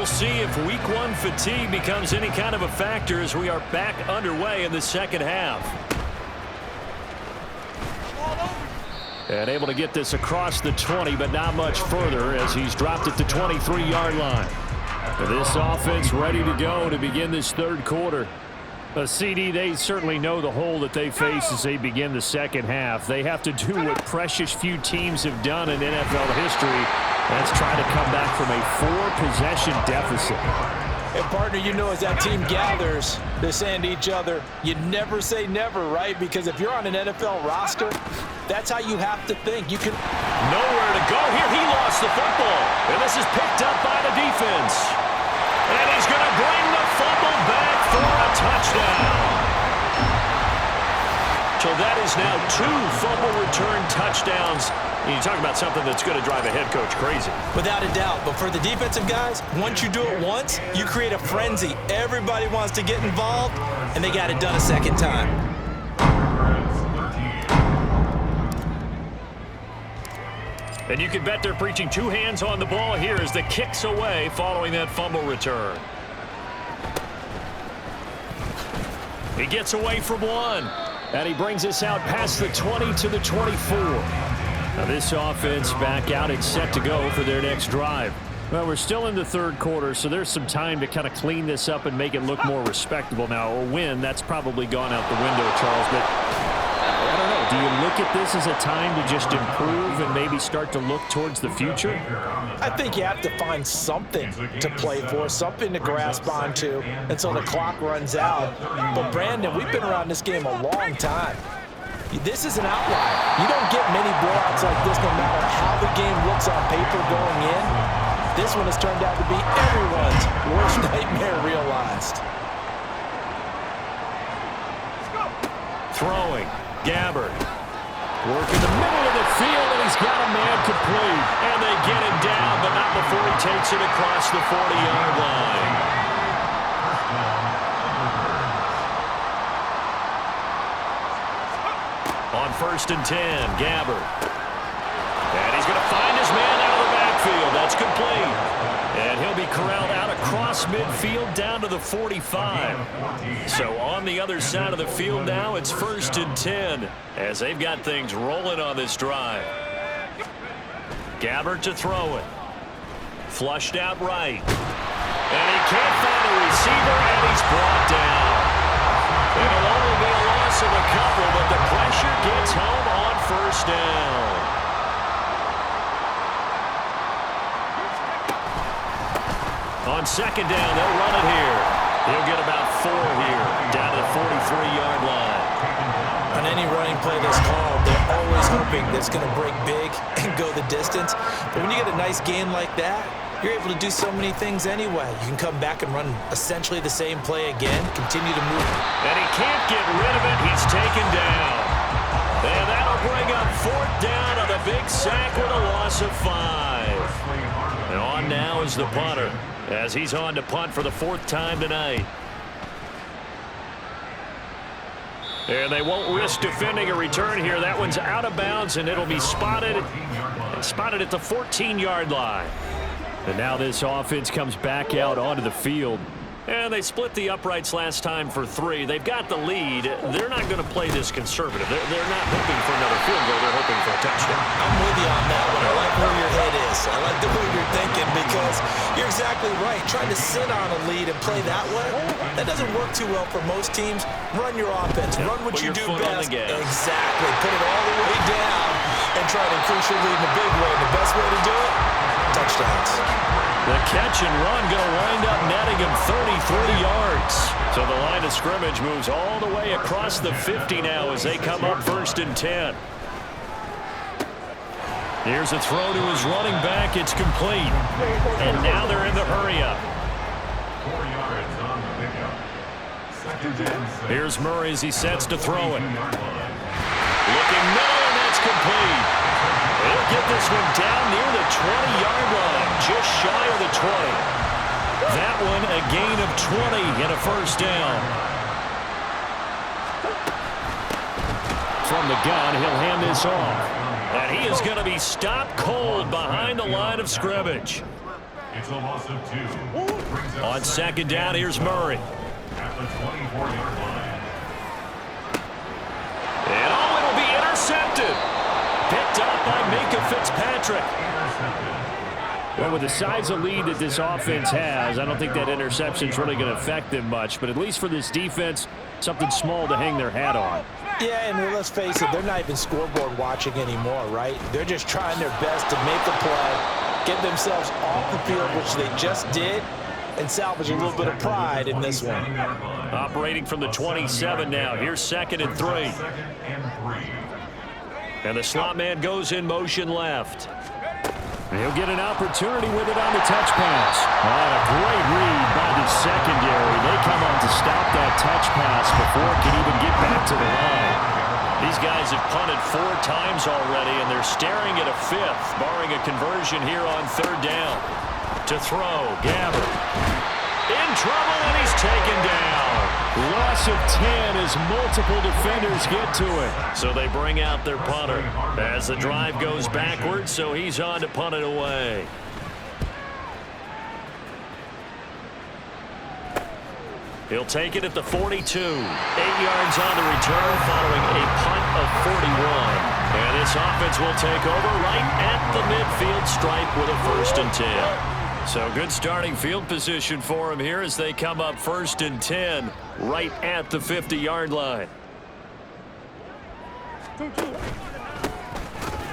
see if week one fatigue becomes any kind of a factor as we are back underway in the second half. And able to get this across the 20, but not much further as he's dropped it to 23-yard line. This offense ready to go to begin this third quarter. CD, they certainly know the hole that they face as they begin the second half. They have to do what precious few teams have done in NFL history. That's try to come back from a 4-possession deficit. And partner, you know, as that team gathers, they're saying to each other, you never say never, right? Because if you're on an NFL roster, that's how you have to think. You can nowhere to go here. He lost the football. And this is picked up by the defense. And he's going to bring the fumble back for a touchdown. So that is now 2 fumble return touchdowns. And you talk about something that's going to drive a head coach crazy. Without a doubt. But for the defensive guys, once you do it once, you create a frenzy. Everybody wants to get involved, and they got it done a second time. And you can bet they're preaching 2 hands on the ball here as the kick's away following that fumble return. He gets away from 1. And he brings us out past the 20 to the 24. Now this offense back out and set to go for their next drive. Well, we're still in the third quarter, so there's some time to kind of clean this up and make it look more respectable. Now, a win, that's probably gone out the window, Charles, but I don't know. Do you look at this as a time to just improve and maybe start to look towards the future? I think you have to find something to play for, something to grasp onto until the clock runs out. But, Brandon, we've been around this game a long time. This is an outlier. You don't get many blowouts like this no matter how the game looks on paper going in. This one has turned out to be everyone's worst nightmare realized. Throwing. Gabbert. Work in the middle of the field, and he's got a man complete. And they get him down, but not before he takes it across the 40-yard line. On 1st and 10, Gabbert. And he's going to find his man out of the backfield. That's complete. And he'll be corralled out across midfield down to the 45. So on the other side of the field now, it's 1st and 10 as they've got things rolling on this drive. Gabbert to throw it. Flushed out right. And he can't find a receiver, and he's brought down. It'll only be a loss of a couple, but the pressure gets home on 1st down. On 2nd down, they'll run it here. He'll get about 4 here, down to the 43-yard line. On any running play that's called, they're always hoping that it's going to break big and go the distance. But when you get a nice game like that, you're able to do so many things anyway. You can come back and run essentially the same play again, continue to move. And he can't get rid of it. He's taken down. And that'll bring up 4th down on a big sack with a loss of 5. And on now is the punter, as he's on to punt for the 4th time tonight. And they won't risk defending a return here. That one's out of bounds, and it'll be spotted at the 14-yard line. And now this offense comes back out onto the field. And they split the uprights last time for 3. They've got the lead. They're not going to play this conservative. They're not hoping for another field goal. They're hoping for a touchdown. I'm with you on that one. I like where your head is. I like the way you're thinking because you're exactly right. Trying to sit on a lead and play that way, that doesn't work too well for most teams. Run your offense. Run what you do best. Exactly. Put it all the way down and try to increase your lead in a big way. The best way to do it, touchdowns. The catch and run going to wind up netting him 33 yards. So the line of scrimmage moves all the way across the 50 now as they come up 1st and 10. Here's a throw to his running back. It's complete. And now they're in the hurry-up. Here's Murray as he sets to throw it. Looking middle, and that's complete. He'll get this one down near the 20-yard line, just shy of the 20. That one a gain of 20 and a 1st down. From the gun, he'll hand this off. And he is going to be stopped cold behind the line of scrimmage. It's a loss of 2. On second down, here's Murray. At the 24-yard line. And it'll be intercepted. Picked up by Minka Fitzpatrick. Well, with the size of lead that this offense has, I don't think that interception is really going to affect them much. But at least for this defense, something small to hang their hat on. Yeah, and let's face it, they're not even scoreboard watching anymore, right? They're just trying their best to make a play, get themselves off the field, which they just did, and salvage a little bit of pride in this one. Operating from the 27 now. Here's 2nd and 3. And the slot man goes in motion left. He'll get an opportunity with it on the touch pass. And a great read by the secondary. They come on to stop that touch pass before it can even get back to the line. These guys have punted 4 times already, and they're staring at a 5th, barring a conversion here on 3rd down. To throw, Gabbert. In trouble, and he's taken down. Loss of 10 as multiple defenders get to it. So they bring out their punter as the drive goes backwards, so he's on to punt it away. He'll take it at the 42. 8 yards on the return following a punt of 41. And this offense will take over right at the midfield stripe with a 1st and 10. So good starting field position for him here as they come up 1st and 10 right at the 50-yard line.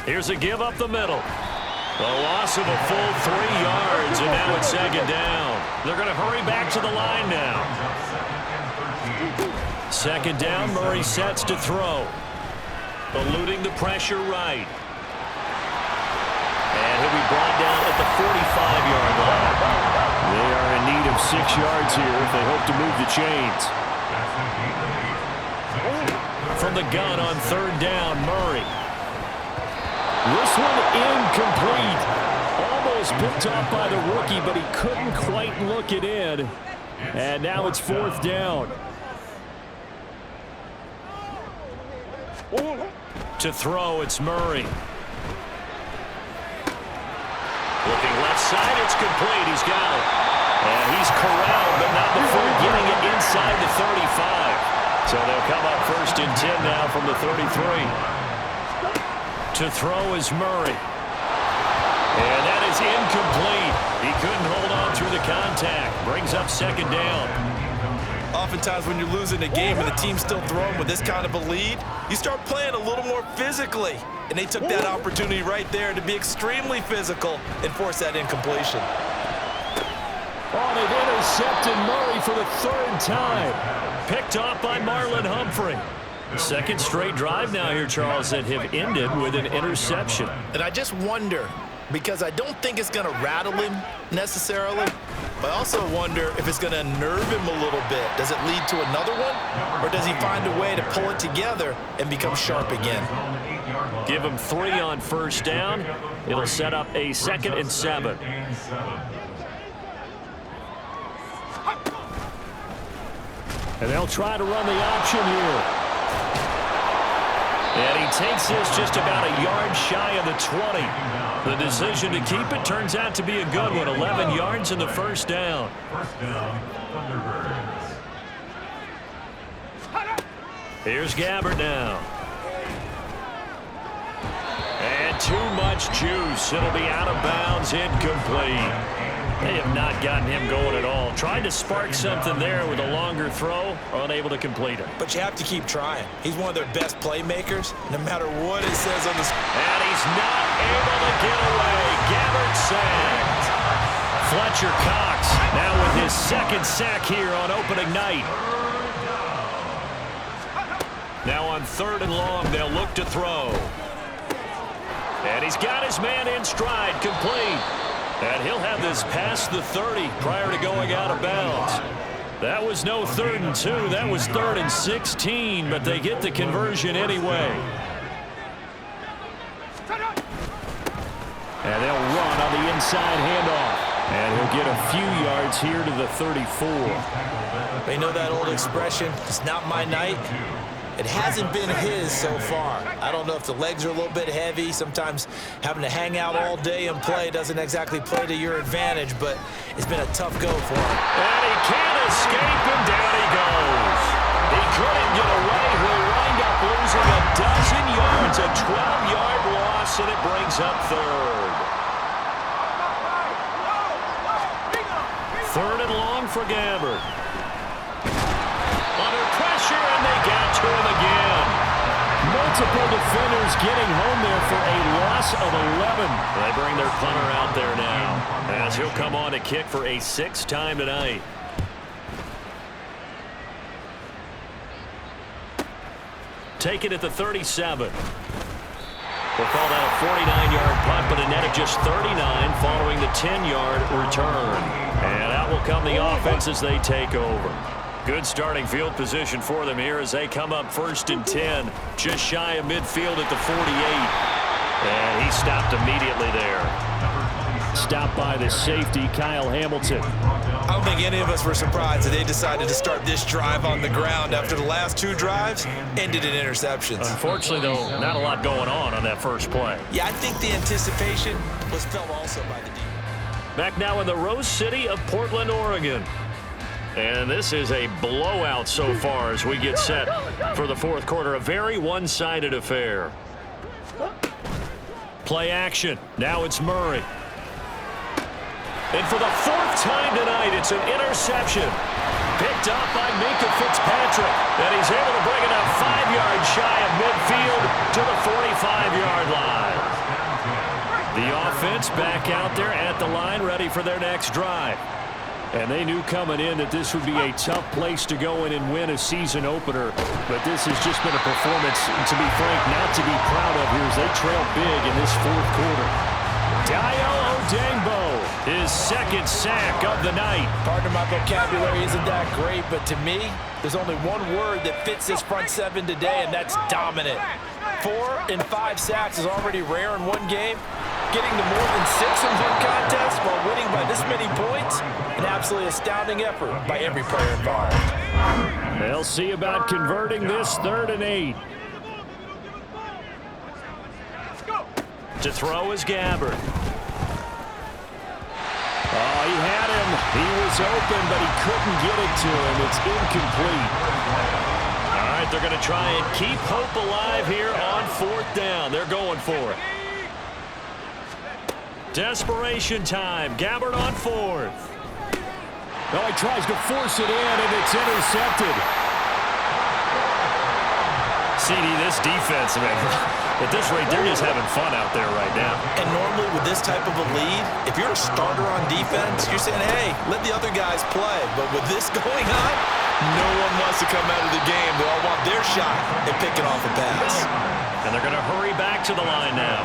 Here's a give up the middle. A loss of a full 3 yards, and now it's 2nd down. They're going to hurry back to the line now. 2nd down, Murray sets to throw. Eluding the pressure right. And he'll be brought down at the 45-yard line. They are in need of 6 yards here if they hope to move the chains. From the gun on 3rd down, Murray. This one incomplete. Almost picked off by the rookie, but he couldn't quite look it in. And now it's 4th down. To throw, it's Murray. Looking left side, it's complete. He's got it. And he's corralled, but not before getting it inside the 35. So they'll come up 1st and 10 now from the 33. To throw is Murray. And that is incomplete. He couldn't hold on through the contact. Brings up 2nd down. Oftentimes when you're losing a game and the team's still throwing with this kind of a lead, you start playing a little more physically. And they took that opportunity right there to be extremely physical and force that incompletion. Oh, they've intercepted Murray for the 3rd time. Picked off by Marlon Humphrey. 2nd straight drive now here, Charles, that have ended with an interception. And I just wonder, because I don't think it's going to rattle him necessarily, but I also wonder if it's going to nerve him a little bit. Does it lead to another one, or does he find a way to pull it together and become sharp again? Give him 3 on 1st down. It'll set up a 2nd and 7. And they'll try to run the option here. And he takes this just about a yard shy of the 20. The decision to keep it turns out to be a good one. 11 yards in the 1st down. First down, Thunderbirds. Here's Gabbert now. And too much juice. It'll be out of bounds, incomplete. They have not gotten him going at all. Tried to spark something there with a longer throw, unable to complete it. But you have to keep trying. He's one of their best playmakers, no matter what it says on the screen. And he's not able to get away. Gabbert sacked. Fletcher Cox now with his 2nd sack here on opening night. Now on 3rd and long, they'll look to throw. And he's got his man in stride, complete. And he'll have this past the 30 prior to going out of bounds. That was no 3rd and 2. That was 3rd and 16, but they get the conversion anyway. And they'll run on the inside handoff. And he'll get a few yards here to the 34. They know that old expression, it's not my night. It hasn't been his so far. I don't know if the legs are a little bit heavy. Sometimes having to hang out all day and play doesn't exactly play to your advantage, but it's been a tough go for him. And he can't escape, and down he goes. He couldn't get away. He'll wind up losing a dozen yards, a 12-yard loss, and it brings up third. Third and long for Gabbard. Under pressure, and they got to him again. Multiple defenders getting home there for a loss of 11. They bring their punter out there now, as he'll come on to kick for a sixth time tonight. Take it at the 37. We'll call that a 49-yard punt, but a net of just 39 following the 10-yard return. And out will come the offense as they take over. Good starting field position for them here as they come up first and 10, just shy of midfield at the 48. And he stopped immediately there. Stopped by the safety, Kyle Hamilton. I don't think any of us were surprised that they decided to start this drive on the ground after the last two drives ended in interceptions. Unfortunately, though, not a lot going on that first play. Yeah, I think the anticipation was felt also by the defense. Back now in the Rose City of Portland, Oregon. And this is a blowout so far as we get set for the fourth quarter. A very one-sided affair. Play action. Now it's Murray. And for the fourth time tonight, it's an interception. Picked up by Minkah Fitzpatrick. And he's able to bring it up 5 yards shy of midfield to the 45-yard line. The offense back out there at the line, ready for their next drive. And they knew coming in that this would be a tough place to go in and win a season opener. But this has just been a performance, to be frank, not to be proud of here as they trail big in this fourth quarter. Dayo Odeyingbo, his second sack of the night. Pardon my vocabulary isn't that great, but to me, there's only one word that fits this front seven today, and that's dominant. 4 and 5 sacks is already rare in one game. Getting to more than 6 in one contest while winning by this many points, an absolutely astounding effort by every player involved. They'll see about converting this 3rd and 8. To throw is Gabbard. Oh, he had him. He was open, but he couldn't get it to him. It's incomplete. All right, they're going to try and keep hope alive here on 4th down. They're going for it. Desperation time. Gabbard on 4th. Oh, he tries to force it in, and it's intercepted. CD, this defense, man, at this rate, they're just having fun out there right now. And normally with this type of a lead, if you're a starter on defense, you're saying, hey, let the other guys play. But with this going on, no one wants to come out of the game. They all want their shot at picking off a pass. And they're going to hurry back to the line now.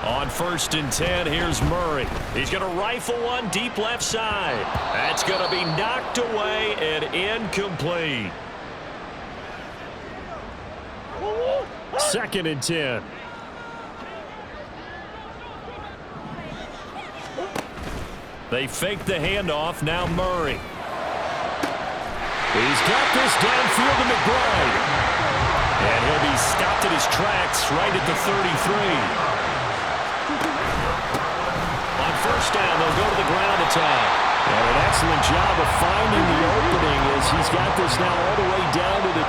On 1st and 10, here's Murray. He's going to rifle one deep left side. That's going to be knocked away and incomplete. 2nd and 10. They fake the handoff. Now Murray. He's got this downfield to McBride. And he'll be stopped at his tracks right at the 33. On 1st down, they'll go to the ground attack. And an excellent job of finding the opening as he's got this now all the way down to the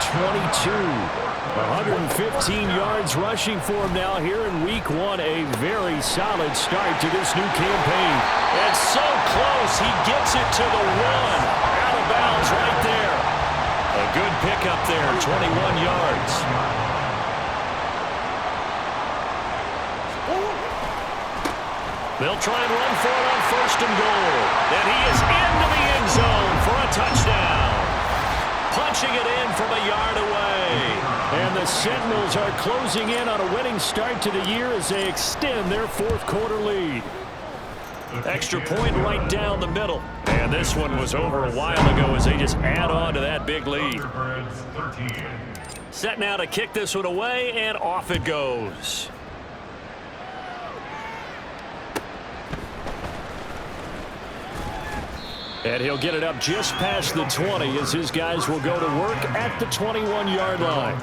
22. 115 yards rushing for him now here in week 1. A very solid start to this new campaign. And so close, he gets it to the 1. Out of bounds right there. A good pickup there, 21 yards. They'll try and run for it on 1st and goal. And he is into the end zone for a touchdown. Punching it in from a yard away. And the Sentinels are closing in on a winning start to the year as they extend their 4th quarter lead. Extra point right down the middle. And this one was over a while ago as they just add on to that big lead. Set now to kick this one away, and off it goes. And he'll get it up just past the 20 as his guys will go to work at the 21-yard line.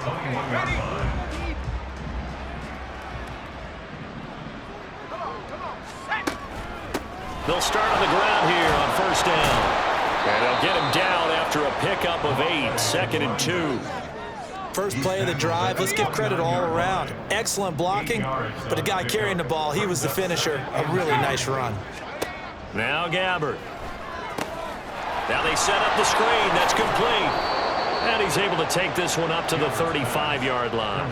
They'll start on the ground here on first down. And they'll get him down after a pickup of 8, 2nd and 2. First play of the drive, let's give credit all around. Excellent blocking, but the guy carrying the ball, he was the finisher. A really nice run. Now Gabbert. Now they set up the screen. That's complete. And he's able to take this one up to the 35-yard line.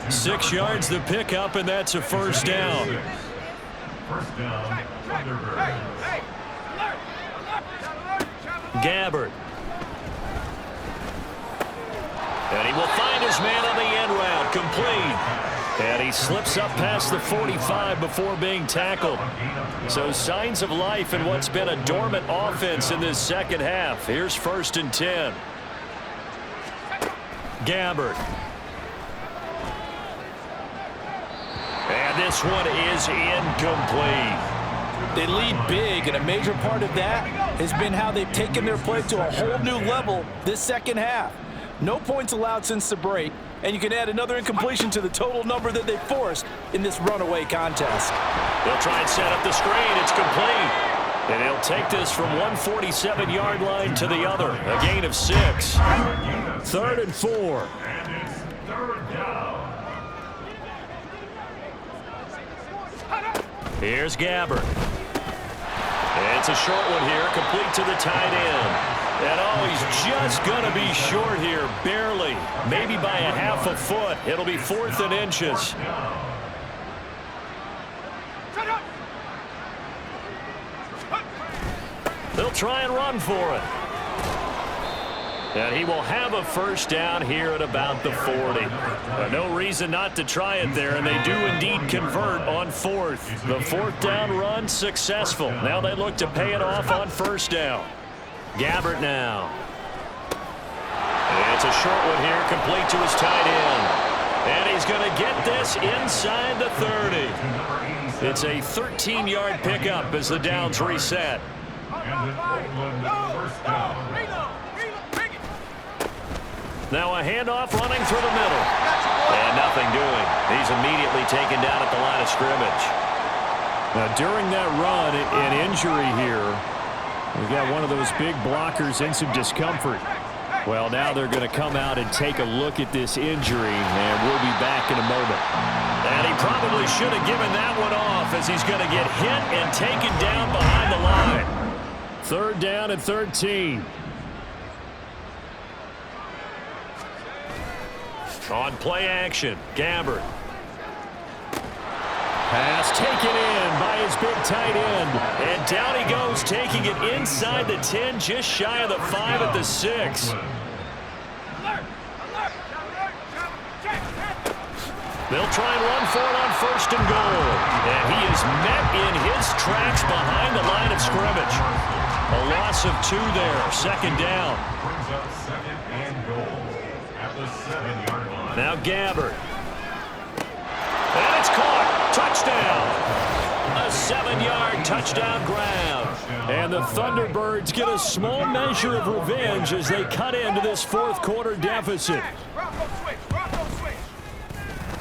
6 yards the pickup, and that's a first down. First down, Thunderbirds. Gabbert. And he will find his man on the end route. Complete. And he slips up past the 45 before being tackled. So signs of life in what's been a dormant offense in this second half. Here's 1st and 10. Gabbert. And this one is incomplete. They lead big, and a major part of that has been how they've taken their play to a whole new level this second half. No points allowed since the break, and you can add another incompletion to the total number that they forced in this runaway contest. They'll try and set up the screen. It's complete. And he'll take this from 147-yard line to the other. A gain of 6. 3rd and 4. And it's 3rd down. Here's Gabbert. It's a short one here, complete to the tight end. And oh, he's just going to be short here, barely. Maybe by a half a foot. It'll be 4th and inches. They'll try and run for it. And he will have a first down here at about the 40. No reason not to try it there, and they do indeed convert on 4th. The 4th down run successful. Now they look to pay it off on first down. Gabbert now. It's a short one here, complete to his tight end. And he's going to get this inside the 30. It's a 13-yard pickup as the downs reset. And an Oakland first down. Now a handoff running through the middle. And nothing doing. He's immediately taken down at the line of scrimmage. Now during that run, an injury here. We've got one of those big blockers in some discomfort. Well, now they're going to come out and take a look at this injury, and we'll be back in a moment. And he probably should have given that one off as he's going to get hit and taken down behind the line. 3rd down and 13. On play action, Gabbert. Pass taken in by his big tight end. And down he goes, taking it inside the 10, just shy of the 5 at the 6. They'll try and run for it on 1st and goal. And he is met in his tracks behind the line of scrimmage. A loss of 2 there, 2nd down. Brings up 2nd and goal at the 7-yard line. Now Gabbert. And it's caught. Touchdown. A 7-yard touchdown grab. And the Thunderbirds get a small measure of revenge as they cut into this 4th quarter deficit.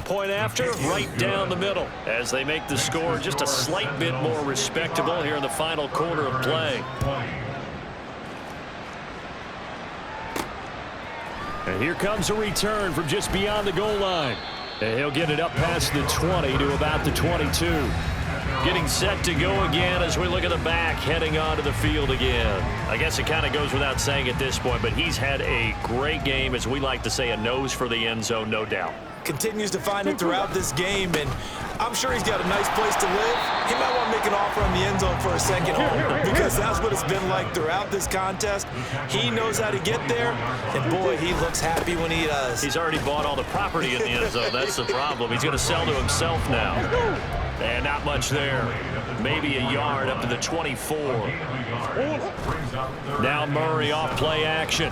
Point after, right down the middle as they make the score just a slight bit more respectable here in the final quarter of play. And here comes a return from just beyond the goal line. And he'll get it up past the 20 to about the 22. Getting set to go again as we look at the back, heading onto the field again. I guess it kind of goes without saying at this point, but he's had a great game, as we like to say, a nose for the end zone, no doubt. Continues to find it throughout this game, and I'm sure he's got a nice place to live. He might want to make an offer on the end zone for a second home, because that's what it's been like throughout this contest. He knows how to get there, and boy, he looks happy when he does. He's already bought all the property in the end zone. That's the problem. He's going to sell to himself now. And not much there. Maybe a yard up to the 24. Now Murray off play action.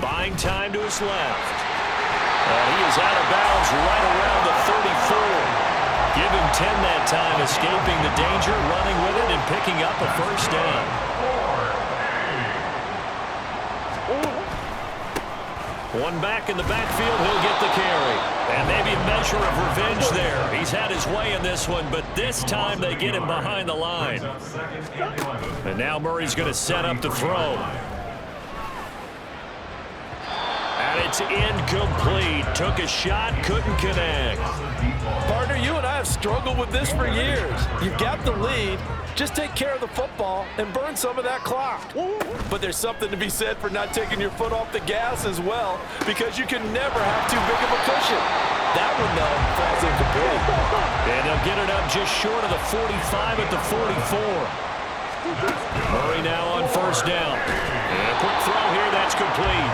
Buying time to his left. And he is out of bounds right around the 34. Give him 10 that time, escaping the danger, running with it, and picking up a first down. One back in the backfield, he'll get the carry. And maybe a measure of revenge there. He's had his way in this one, but this time they get him behind the line. And now Murray's going to set up to throw. And it's incomplete. Took a shot, couldn't connect. Partner, you and I have struggled with this for years. You've got the lead. Just take care of the football and burn some of that clock. But there's something to be said for not taking your foot off the gas as well, because you can never have too big of a cushion. That one, though, falls incomplete. And they'll get it up just short of the 45 at the 44. Murray now on first down. And a quick throw here, that's complete.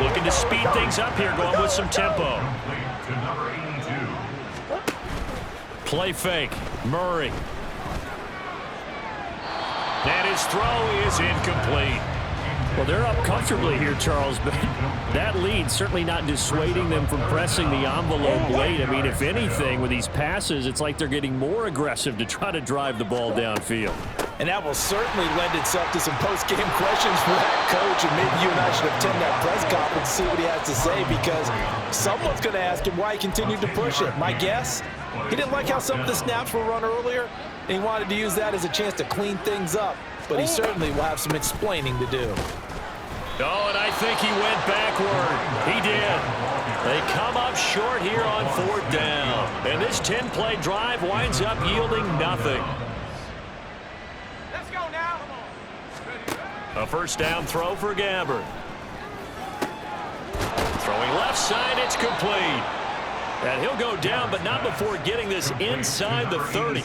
Looking to speed things up here, going with some tempo. Play fake, Murray. And his throw is incomplete. Well, they're up comfortably here, Charles, but that lead certainly not dissuading them from pressing the envelope late. I mean, if anything, with these passes, it's like they're getting more aggressive to try to drive the ball downfield. And that will certainly lend itself to some post-game questions for that coach, and maybe you and I should attend that press conference and see what he has to say, because someone's going to ask him why he continued to push it. My guess, he didn't like how some of the snaps were run earlier, and he wanted to use that as a chance to clean things up. But he certainly will have some explaining to do. Oh, and I think he went backward. He did. They come up short here on fourth down. And this 10-play drive winds up yielding nothing. Let's go now. A first down throw for Gabbert. Throwing left side, it's complete. And he'll go down, but not before getting this inside the 30.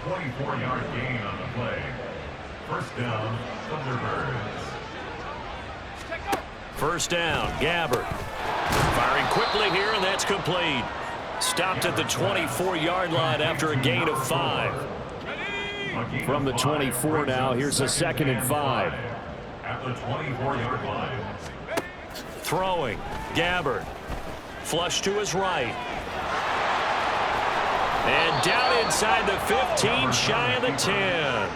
24-yard gain on the play. First down, Thunderbirds. First down, Gabbert. Firing quickly here, and that's complete. Stopped at the 24-yard line after a gain of 5. From the 24 now, here's a 2nd and 5. At the 24-yard line. Throwing, Gabbert. Flush to his right. And down inside the 15, shy of the 10.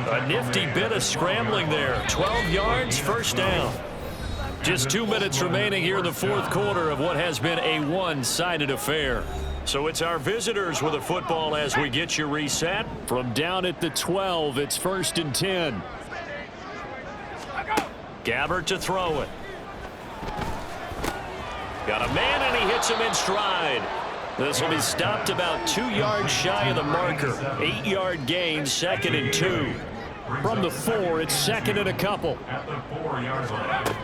A nifty bit of scrambling there. 12 yards, first down. Just 2 minutes remaining here in the fourth quarter of what has been a one-sided affair. So it's our visitors with a football as we get you reset. From down at the 12, it's 1st and 10. Gabbert to throw it. Got a man, and he hits him in stride. This will be stopped about 2 yards shy of the marker. 8-yard gain, 2nd and 2. From the 4, it's 2nd and a couple. At the 4-yard line.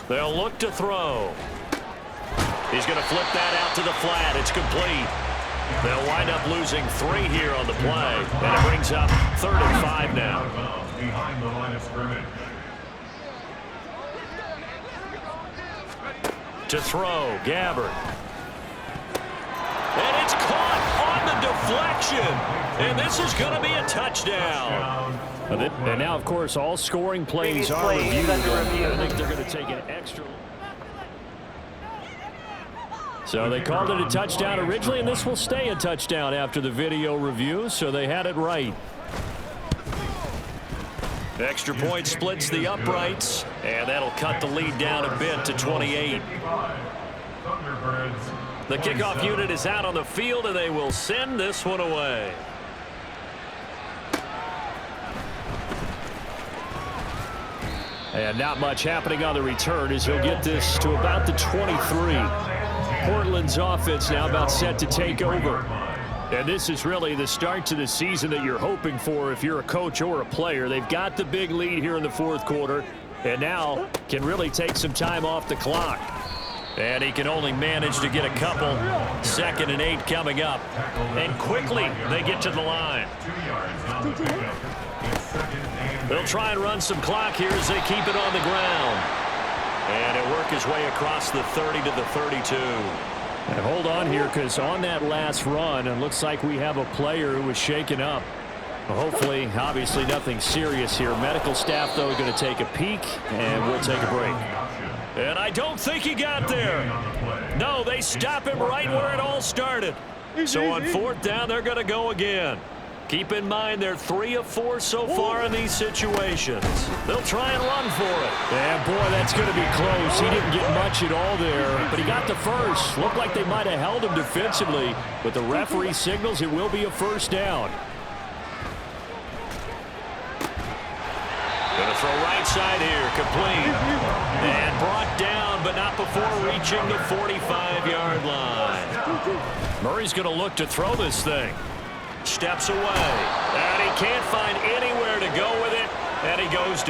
They'll look to throw. He's going to flip that out to the flat. It's complete. They'll wind up losing 3 here on the play. And it brings up 3rd and 5 now. Behind the line of scrimmage. To throw, Gabbert. And it's caught on the deflection. And this is going to be a touchdown. And now, of course, all scoring plays are reviewed. I think they're going to take an extra. So they called it a touchdown originally, and this will stay a touchdown after the video review, so they had it right. Extra point splits the uprights, and that'll cut the lead down a bit to 28. The kickoff unit is out on the field, and they will send this one away. And not much happening on the return as he'll get this to about the 23. Portland's offense now about set to take over. And this is really the start to the season that you're hoping for if you're a coach or a player. They've got the big lead here in the fourth quarter, and now can really take some time off the clock. And he can only manage to get a couple. 2nd and 8 coming up. And quickly they get to the line. They'll try and run some clock here as they keep it on the ground. And he'll work his way across the 30 to the 32. And hold on here, because on that last run, it looks like we have a player who was shaken up. Well, hopefully, obviously nothing serious here. Medical staff, though, going to take a peek, and we'll take a break. And I don't think he got there. No, they stop him right where it all started. So on 4th down, they're going to go again. Keep in mind they're 3 of 4 so far in these situations. They'll try and run for it. And, boy, that's going to be close. He didn't get much at all there, but he got the first. Looked like they might have held him defensively, but the referee signals it will be a first down. Going to throw right side here, complete. And brought down, but not before reaching the 45-yard line. Murray's going to look to throw this thing. Steps away, and he can't find anywhere to go with it, and he goes down.